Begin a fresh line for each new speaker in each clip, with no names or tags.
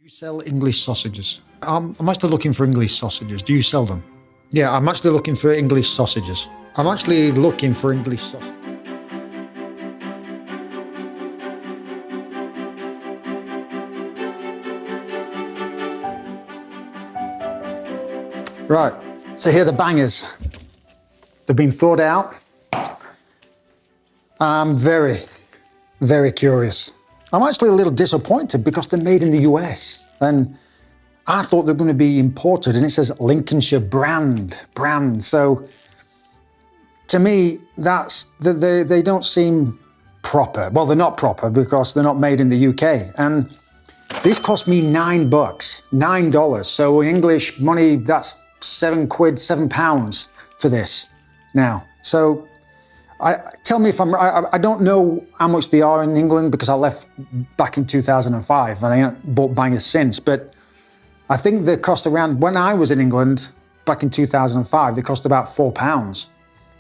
You sell English sausages. I'm actually looking for English sausages. Do you sell them? Yeah, I'm actually looking for English sausages. I'm actually looking for English sausages. Right, so here are the bangers. They've been thawed out. I'm very, very curious. I'm actually a little disappointed because they're made in the US and I thought they're going to be imported, and it says Lincolnshire brand. So to me, they don't seem proper. Well, they're not proper because they're not made in the UK. And these cost me $9, $9. So in English money, that's £7 for this now. So tell me if I don't know how much they are in England because I left back in 2005 and I haven't bought bangers since, but I think they cost around, when I was in England back in 2005, they cost about £4.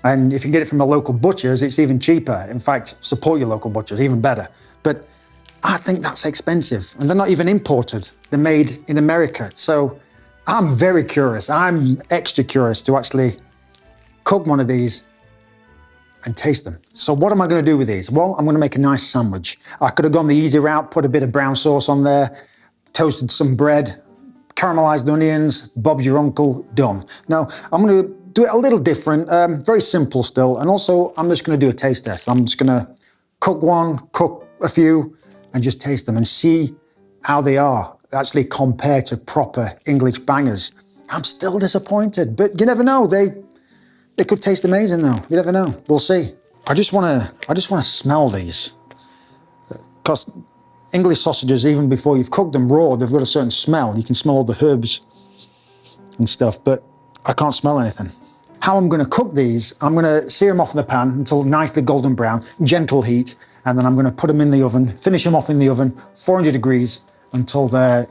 And if you can get it from the local butchers, it's even cheaper. In fact, support your local butchers, even better. But I think that's expensive. And they're not even imported. They're made in America. So I'm very curious. I'm extra curious to actually cook one of these and taste them. So what am I going to do with these? Well, I'm going to make a nice sandwich. I could have gone the easy route, put a bit of brown sauce on there, toasted some bread, caramelized onions, Bob's your uncle, done. Now, I'm going to do it a little different, very simple still, and also I'm just going to do a taste test. I'm just going to cook one, cook a few, and just taste them and see how they are actually compared to proper English bangers. I'm still disappointed, but you never know. They could taste amazing though. You never know. We'll see. I just want to smell these, because English sausages, even before you've cooked them raw, they've got a certain smell. You can smell all the herbs and stuff, but I can't smell anything. How I'm going to cook these, I'm going to sear them off in the pan until nicely golden brown, gentle heat, and then I'm going to put them in the oven, finish them off in the oven, 400 degrees, until they're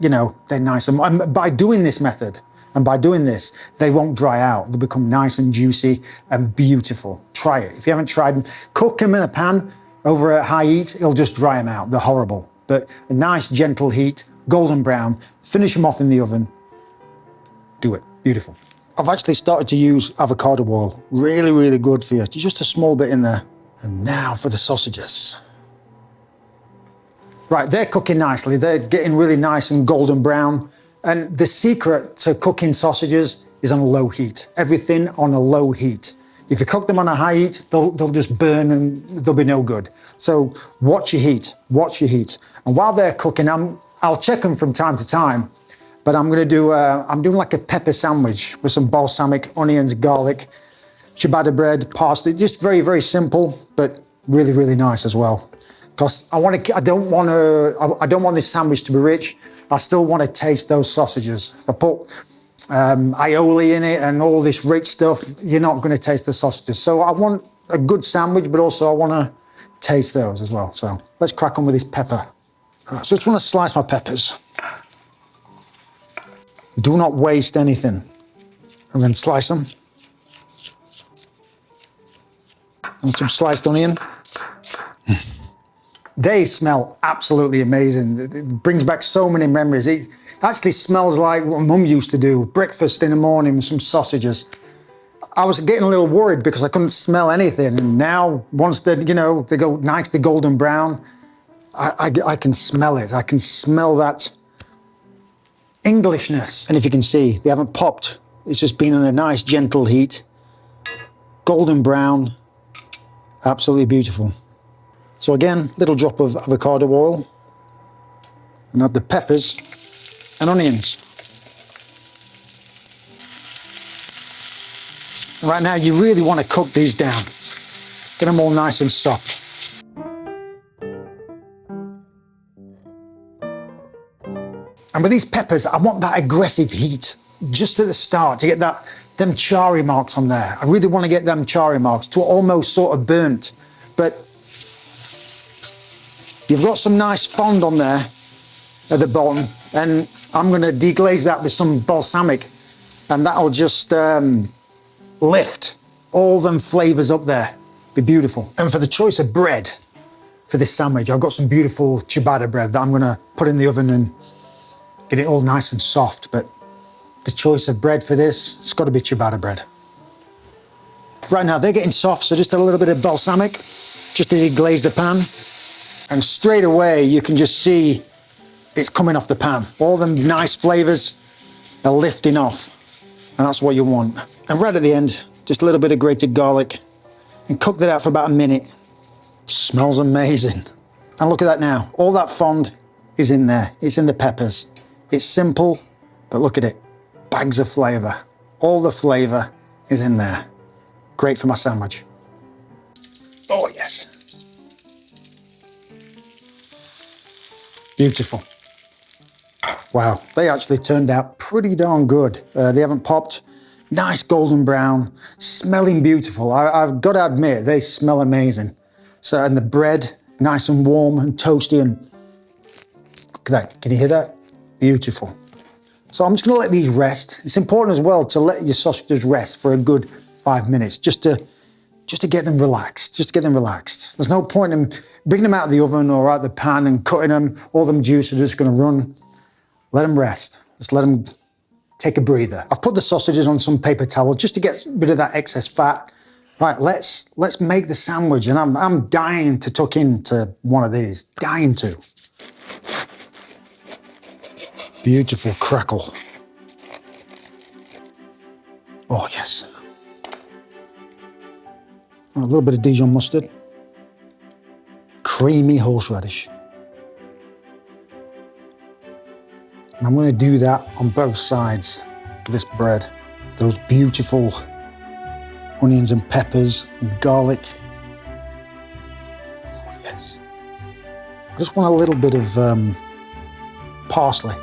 nice. And by doing this method, and by doing this, they won't dry out. They'll become nice and juicy and beautiful. Try it. If you haven't tried them, cook them in a pan over at high heat, it'll just dry them out. They're horrible. But a nice gentle heat, golden brown, finish them off in the oven, do it, beautiful. I've actually started to use avocado oil, really, really good for you. Just a small bit in there. And now for the sausages. Right, they're cooking nicely. They're getting really nice and golden brown. And the secret to cooking sausages is on a low heat. Everything on a low heat. If you cook them on a high heat, they'll just burn and they'll be no good. So watch your heat, watch your heat. And while they're cooking, I'll check them from time to time, but I'm gonna do, I'm doing like a pepper sandwich with some balsamic, onions, garlic, ciabatta bread, parsley, just very, very simple, but really, really nice as well. Because I don't want this sandwich to be rich. I still want to taste those sausages. If I put aioli in it and all this rich stuff, you're not going to taste the sausages. So I want a good sandwich, but also I want to taste those as well. So let's crack on with this pepper. So I just want to slice my peppers. Do not waste anything. And then slice them. And some sliced onion. They smell absolutely amazing. It brings back so many memories. It actually smells like what Mum used to do, breakfast in the morning with some sausages. I was getting a little worried because I couldn't smell anything. And now, once they go nicely golden brown, I can smell it. I can smell that Englishness. And if you can see, they haven't popped. It's just been on a nice gentle heat. Golden brown, absolutely beautiful. So again, little drop of avocado oil, and add the peppers and onions. Right now, you really want to cook these down. Get them all nice and soft. And with these peppers, I want that aggressive heat just at the start to get them charry marks on there. I really want to get them charry marks to almost sort of burnt, but you've got some nice fond on there at the bottom, and I'm going to deglaze that with some balsamic, and that'll just lift all them flavors up there. Be beautiful. And for the choice of bread for this sandwich, I've got some beautiful ciabatta bread that I'm going to put in the oven and get it all nice and soft, but the choice of bread for this, it's got to be ciabatta bread. Right now, they're getting soft, so just a little bit of balsamic, just to glaze the pan. And straight away, you can just see it's coming off the pan. All them nice flavors are lifting off, and that's what you want. And right at the end, just a little bit of grated garlic, and cook that out for about a minute. Smells amazing. And look at that now. All that fond is in there. It's in the peppers. It's simple, but look at it. Bags of flavor. All the flavor is in there. Great for my sandwich. Oh, yes. Beautiful. Wow, they actually turned out pretty darn good. They haven't popped. Nice golden brown, smelling beautiful. I've got to admit, they smell amazing. So, and the bread, nice and warm and toasty, and look at that, can you hear that? Beautiful. So I'm just gonna let these rest. It's important as well to let your sausages rest for a good 5 minutes, just to get them relaxed, There's no point in bringing them out of the oven or out of the pan and cutting them. All them juice are just gonna run. Let them rest, just let them take a breather. I've put the sausages on some paper towel just to get rid of that excess fat. Right, let's make the sandwich, and I'm dying to tuck into one of these, dying to. Beautiful crackle. Oh yes. A little bit of Dijon mustard. Creamy horseradish. And I'm going to do that on both sides of this bread. Those beautiful onions and peppers and garlic. Oh, yes. I just want a little bit of parsley.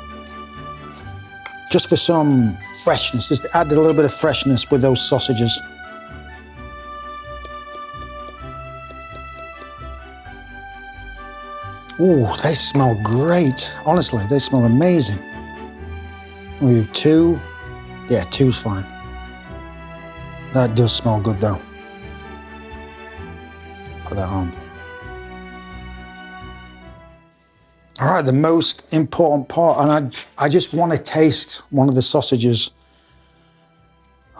Just for some freshness, just add a little bit of freshness with those sausages. Ooh, they smell great. Honestly, they smell amazing. We'll do 2. Yeah, 2's fine. That does smell good though. Put that on. All right, the most important part, and I just want to taste one of the sausages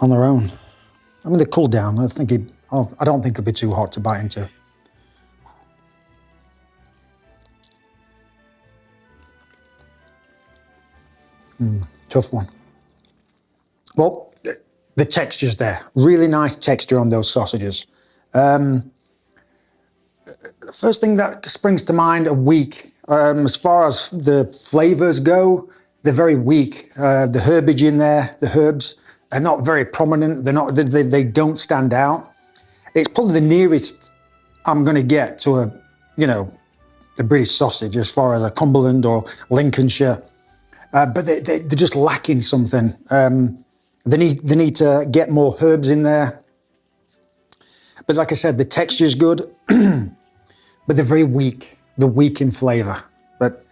on their own. I mean, they cool down. I don't think they'll be too hot to bite into. Tough one. Well, the texture's there. Really nice texture on those sausages. The first thing that springs to mind, are weak. As far as the flavors go, they're very weak. The herbage in there, the herbs, are not very prominent. They don't stand out. It's probably the nearest I'm going to get to the British sausage as far as a Cumberland or Lincolnshire. But they're just lacking something. They need to get more herbs in there. But like I said, the texture's good, but they're very weak. They're weak in flavor. But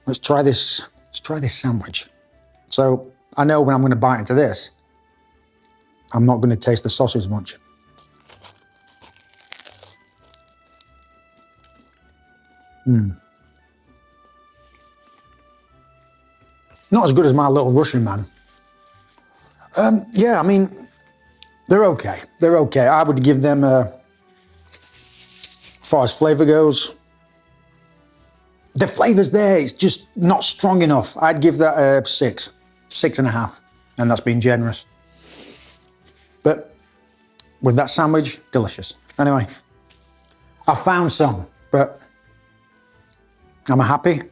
let's try this. Let's try this sandwich. So I know when I'm going to bite into this, I'm not going to taste the sausage much. Not as good as my little Russian man. Yeah, I mean, they're okay. They're okay. I would give them, as far as flavor goes, the flavor's there, it's just not strong enough. I'd give that a 6, 6.5, and that's being generous. But with that sandwich, delicious. Anyway, I found some, but am I happy?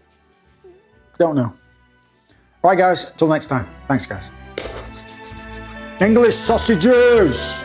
Don't know. All right, guys, till next time. Thanks, guys. English sausages!